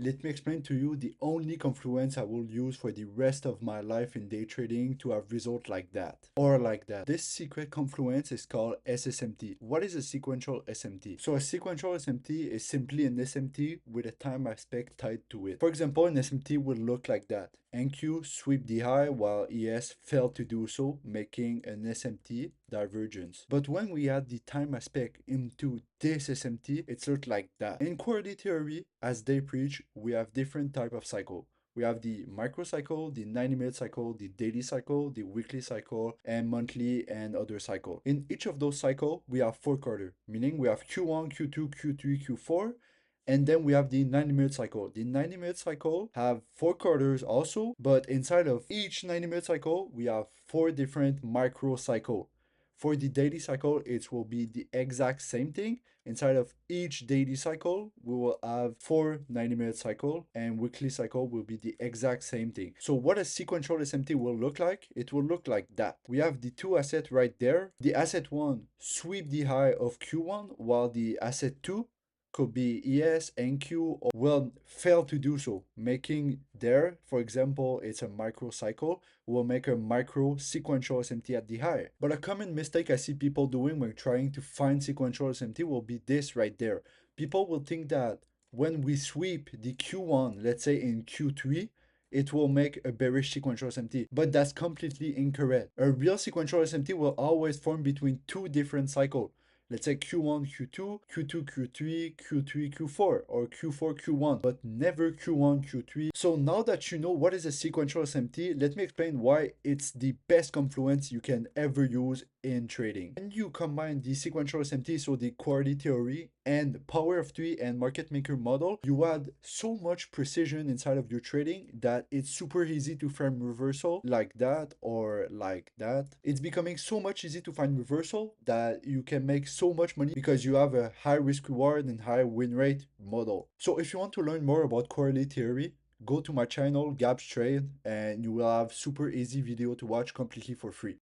let me explain to you the only confluence I will use for the rest of my life in day trading to have results like that or like that. This secret confluence is called SSMT. What is a sequential SMT? So a sequential SMT is simply an SMT with a time aspect tied to it. For example, an SMT will look like that. NQ sweep the high while ES failed to do so, making an SMT divergence. But when we add the time aspect into this SMT, it's looked like that. In quantity theory, as they preach, we have different type of cycle. We have the microcycle, the 90-minute cycle, the daily cycle, the weekly cycle, and monthly and other cycle. In each of those cycle, we have 4 quarters, meaning we have Q1, Q2, Q3, Q4, and then we have the 90-minute cycle. The 90-minute cycle have 4 quarters also, but inside of each 90-minute cycle, we have 4 different micro cycle. For the daily cycle, it will be the exact same thing. Inside of each daily cycle, we will have 4 90-minute cycle, and weekly cycle will be the exact same thing. So what a sequential SMT will look like, it will look like that. We have the two assets right there. The asset 1 sweep the high of Q1, while the asset 2 could be ES, NQ, or will fail to do so, making there, for example, it's a micro cycle, will make a micro sequential SMT at the high. But a common mistake I see people doing when trying to find sequential SMT will be this right there. People will think that when we sweep the Q1, let's say in Q3, it will make a bearish sequential SMT, but that's completely incorrect. A real sequential SMT will always form between two different cycles. Let's say Q1, Q2, Q2, Q3, Q3, Q4, or Q4, Q1, but never Q1, Q3. So now that you know what is a sequential SMT, let me explain why it's the best confluence you can ever use in trading. When you combine the sequential SMT, so the quantity theory, and power of 3 and market maker model, you add so much precision inside of your trading that it's super easy to find reversal like that or like that. It's becoming so much easy to find reversal that you can make so much money because you have a high risk reward and high win rate model. So if you want to learn more about correlate theory, go to my channel Gaps Trade and you will have super easy video to watch completely for free.